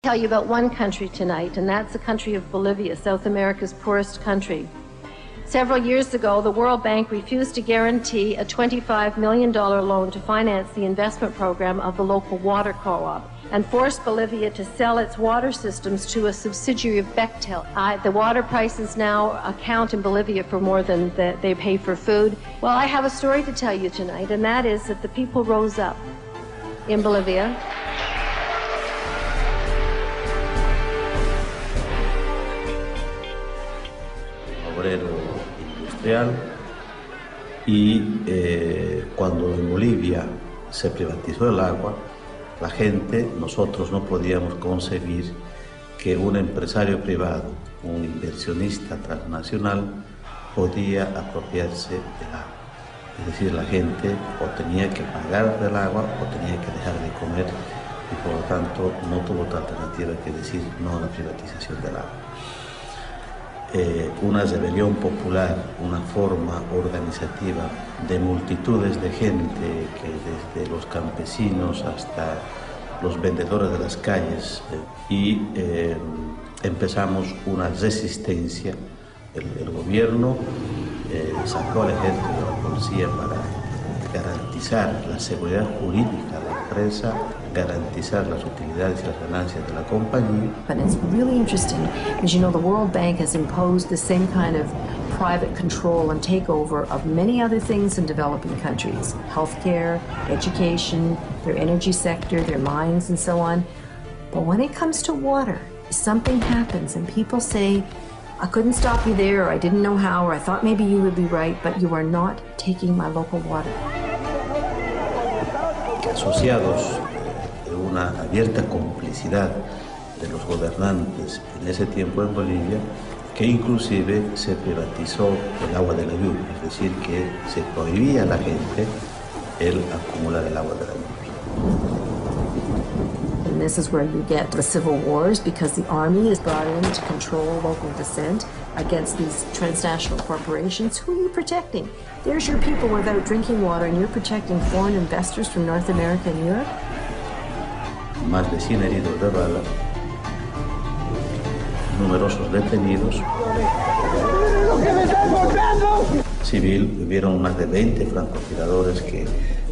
Tell you about one country tonight, and that's the country of Bolivia, South America's poorest country. Several years ago, the World Bank refused to guarantee a $25 million loan to finance the investment program of the local water co-op and forced Bolivia to sell its water systems to a subsidiary of Bechtel. The water prices now account in Bolivia for more than they pay for food. Well, I have a story to tell you tonight, and that is that the people rose up in Bolivia. Industrial, y cuando en Bolivia se privatizó el agua, la gente, nosotros no podíamos concebir que un empresario privado, un inversionista transnacional, podía apropiarse del agua. Es decir, la gente o tenía que pagar del agua o tenía que dejar de comer y por lo tanto no tuvo otra alternativa que decir no a la privatización del agua. Una rebelión popular, una forma organizativa de multitudes de gente que desde los campesinos hasta los vendedores de las calles y empezamos una resistencia. El gobierno sacó al ejército y a la policía para garantizar la seguridad jurídica de la empresa, garantizar las utilidades y las ganancias de la compañía. And it's really interesting because, you know, the World Bank has imposed the same kind of private control and takeover of many other things in developing countries. Healthcare, education, their energy sector, their mines and so on. But when it comes to water, something happens and people say, I couldn't stop you there, or I didn't know how, or I thought maybe you would be right, but you are not taking my local water. Asociados de una abierta complicidad de los gobernantes en ese tiempo en Bolivia, que inclusive se privatizó el agua de la lluvia, es decir, que se prohibía a la gente el acumular el agua de la lluvia. And this is where you get the civil wars, because the army is brought in to control local dissent against these transnational corporations. Who are you protecting? There's your people without drinking water, and you're protecting foreign investors from North America and Europe? Más de 100 heridos de bala, numerosos detenidos. Civil, hubieron más de 20 francotiradores que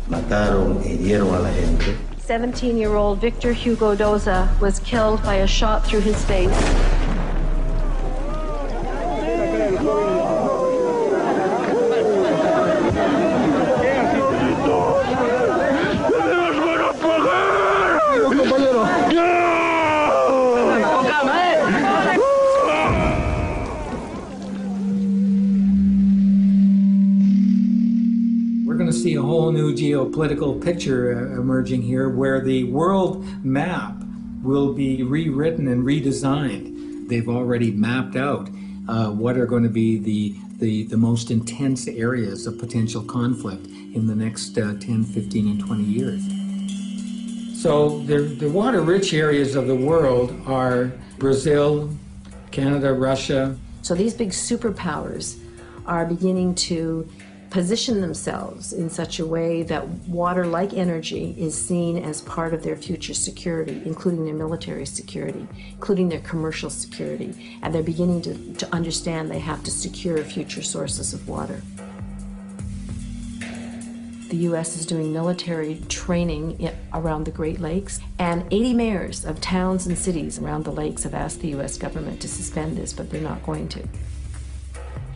mataron e hirieron a la gente. 17-year-old Victor Hugo Doza was killed by a shot through his face. See a whole new geopolitical picture emerging here, where the world map will be rewritten and redesigned. They've already mapped out what are going to be the most intense areas of potential conflict in the next 10, 15, and 20 years. So the water-rich areas of the world are Brazil, Canada, Russia. So these big superpowers are beginning to position themselves in such a way that water, like energy, is seen as part of their future security, including their military security, including their commercial security, and they're beginning to understand they have to secure future sources of water. The U.S. is doing military training around the Great Lakes, and 80 mayors of towns and cities around the lakes have asked the U.S. government to suspend this, but they're not going to.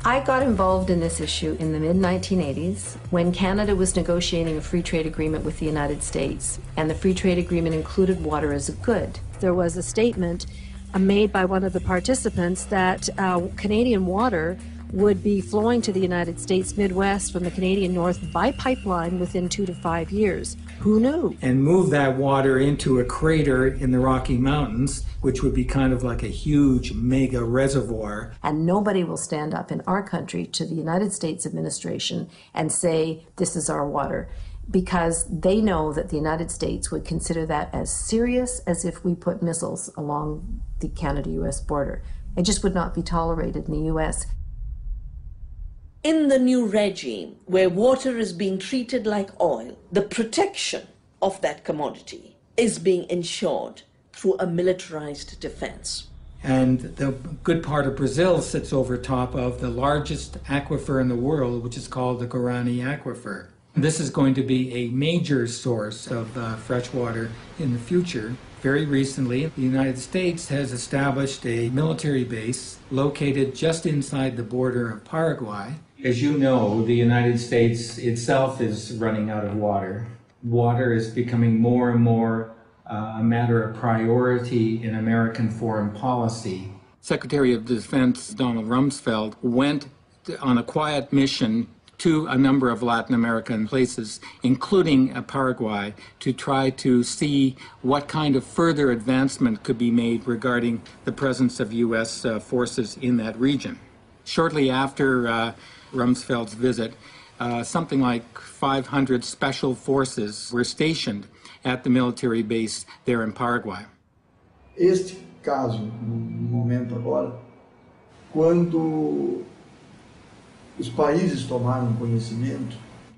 I got involved in this issue in the mid-1980s when Canada was negotiating a free trade agreement with the United States, and the free trade agreement included water as a good. There was a statement made by one of the participants that Canadian water would be flowing to the United States Midwest from the Canadian North by pipeline within 2 to 5 years. Who knew? And move that water into a crater in the Rocky Mountains, which would be kind of like a huge mega reservoir. And nobody will stand up in our country to the United States administration and say, this is our water, because they know that the United States would consider that as serious as if we put missiles along the Canada-US border. It just would not be tolerated in the US. In the new regime, where water is being treated like oil, the protection of that commodity is being ensured through a militarized defense. And the good part of Brazil sits over top of the largest aquifer in the world, which is called the Guarani Aquifer. This is going to be a major source of fresh water in the future. Very recently, the United States has established a military base located just inside the border of Paraguay. As you know, the United States itself is running out of water. Water is becoming more and more a matter of priority in American foreign policy. Secretary of Defense Donald Rumsfeld went on a quiet mission to a number of Latin American places, including Paraguay, to try to see what kind of further advancement could be made regarding the presence of U.S. Forces in that region. Shortly after Rumsfeld's visit, something like 500 special forces were stationed at the military base there in Paraguay. Este caso, no momento agora, quando os países tomaram conhecimento,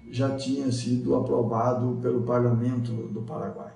já tinha sido aprovado pelo Parlamento do Paraguai.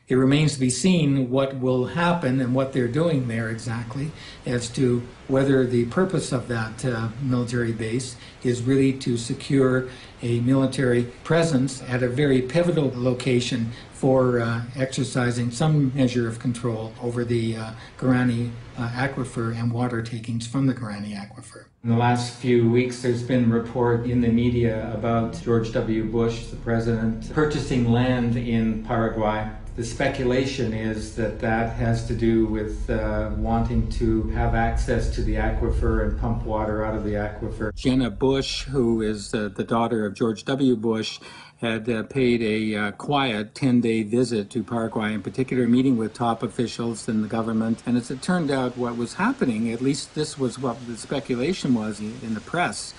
It remains to be seen what will happen and what they're doing there exactly as to whether the purpose of that military base is really to secure a military presence at a very pivotal location for exercising some measure of control over the Guarani Aquifer and water takings from the Guarani Aquifer. In the last few weeks, there's been a report in the media about George W. Bush, the president, purchasing land in Paraguay. The speculation is that that has to do with wanting to have access to the aquifer and pump water out of the aquifer. Jenna Bush, who is the daughter of George W. Bush, had paid a quiet 10-day visit to Paraguay, in particular meeting with top officials in the government. And as it turned out, what was happening, at least this was what the speculation was in the press,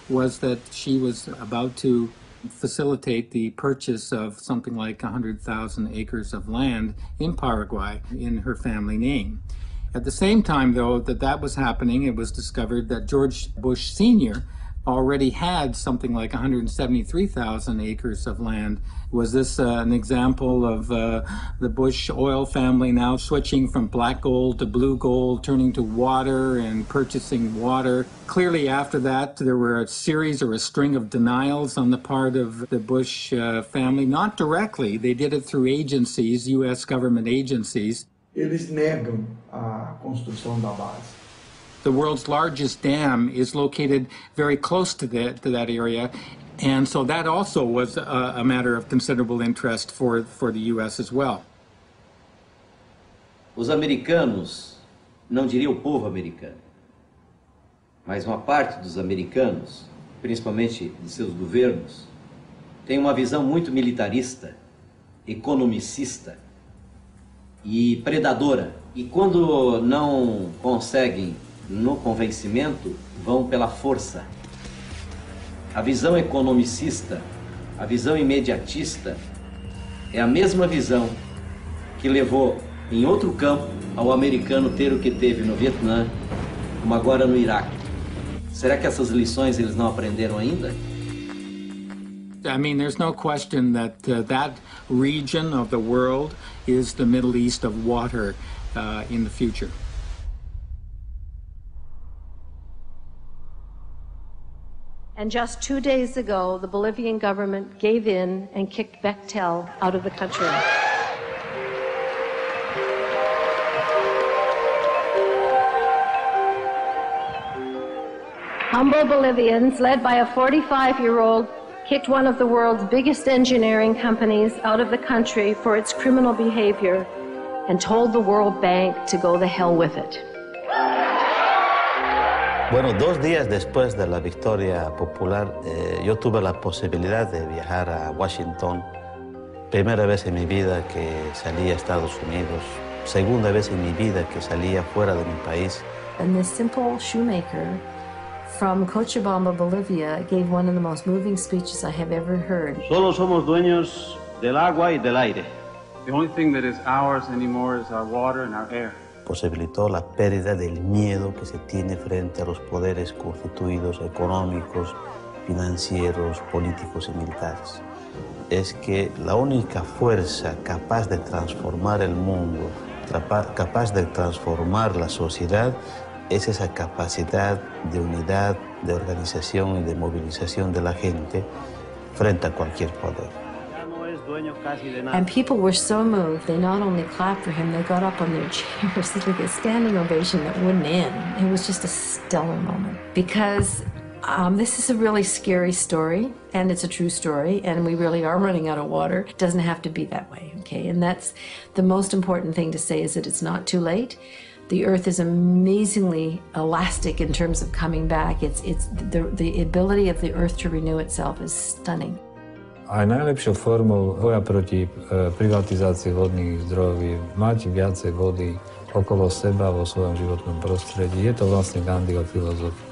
was that she was about to facilitate the purchase of something like 100,000 acres of land in Paraguay in her family name. At the same time, though, that was happening, it was discovered that George Bush Sr. already had something like 173,000 acres of land. Was this an example of the Bush oil family now switching from black gold to blue gold, turning to water and purchasing water? Clearly after that, there were a series or a string of denials on the part of the Bush family, not directly. They did it through agencies, U.S. government agencies. Eles negam a construção da base. The world's largest dam is located very close to that area, and so that also was a matter of considerable interest for the U.S. as well. Os americanos, não diria o povo americano, mas uma parte dos americanos, principalmente de seus governos, tem uma visão muito militarista, economicista e predadora. E quando não conseguem no convencimento, vão pela força. A visão economicista, a visão imediatista, é a mesma visão que levou, em outro campo, ao americano ter o que teve no Vietnã, como agora no Iraque. Será que essas lições eles não aprenderam ainda? I mean, there's no question that that region of the world is the Middle East of water in the future. And just 2 days ago, the Bolivian government gave in and kicked Bechtel out of the country. Humble Bolivians, led by a 45-year-old, kicked one of the world's biggest engineering companies out of the country for its criminal behavior and told the World Bank to go the hell with it. Bueno, 2 días después de la victoria popular, yo tuve la posibilidad de viajar a Washington. Primera vez en mi vida que salí a Estados Unidos. Segunda vez en mi vida que salía fuera de mi país. And this simple shoemaker from Cochabamba, Bolivia, gave one of the most moving speeches I have ever heard. Solo somos dueños del agua y del aire. The only thing that is ours anymore is our water and our air. Posibilitó la pérdida del miedo que se tiene frente a los poderes constituidos económicos, financieros, políticos y militares. Es que la única fuerza capaz de transformar el mundo, capaz de transformar la sociedad es esa capacidad de unidad, de organización y de movilización de la gente frente a cualquier poder. And people were so moved, they not only clapped for him, they got up on their chairs, like a standing ovation that wouldn't end. It was just a stellar moment. Because this is a really scary story, and it's a true story, and we really are running out of water. It doesn't have to be that way, okay? And that's the most important thing to say, is that it's not too late. The earth is amazingly elastic in terms of coming back. The ability of the earth to renew itself is stunning. Aj najlepšou formou boja proti privatizácii vodných zdrojov je mať viacej vody okolo seba vo svojom životnom prostredí. Je to vlastne Gandhiho filozofia.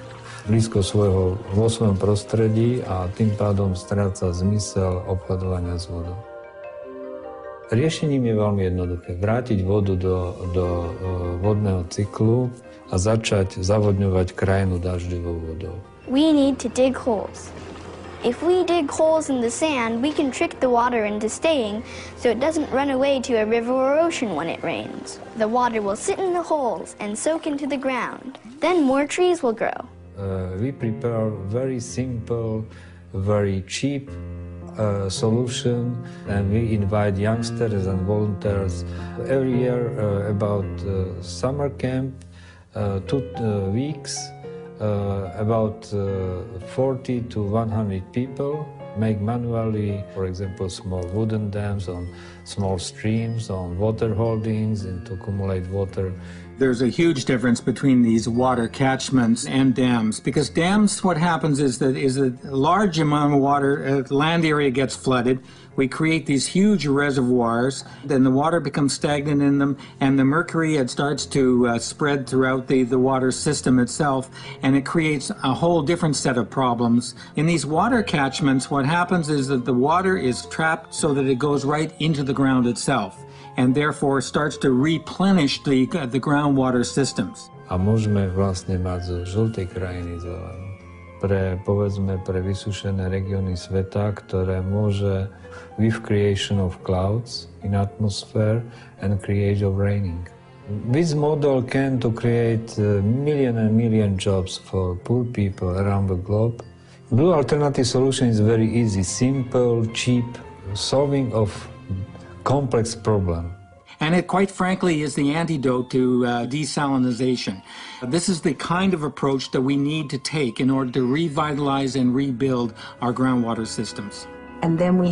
Blízko svojho vo svojom prostredí a tým pádom stráca zmysel obchodovania s vodou. Riešením je veľmi jednoduché. Vrátiť vodu do vodného cyklu a začať zavodňovať krajinu dažďovou vodou. We need to dig holes. If we dig holes in the sand, we can trick the water into staying so it doesn't run away to a river or ocean when it rains. The water will sit in the holes and soak into the ground. Then more trees will grow. We prepare very simple, very cheap solution, and we invite youngsters and volunteers every year about summer camp, 2 weeks. About 40 to 100 people make manually, for example, small wooden dams on small streams, on water holdings, and to accumulate water. There's a huge difference between these water catchments and dams, because dams, what happens is that a large amount of water, land area gets flooded. We create these huge reservoirs, then the water becomes stagnant in them, and the mercury, it starts to spread throughout the water system itself, and it creates a whole different set of problems. In these water catchments, what happens is that the water is trapped so that it goes right into the ground itself, and therefore starts to replenish the groundwater systems. A môžeme vlastne mať zo žltej krajiny zelenú. Povedzme, pre vysušené regióny sveta, ktoré môže with creation of clouds in atmosphere and creation of raining. This model can to create million and million jobs for poor people around the globe. Blue alternative solution is very easy, simple, cheap, solving of complex problem. And it, quite frankly, is the antidote to desalinization. This is the kind of approach that we need to take in order to revitalize and rebuild our groundwater systems. And then we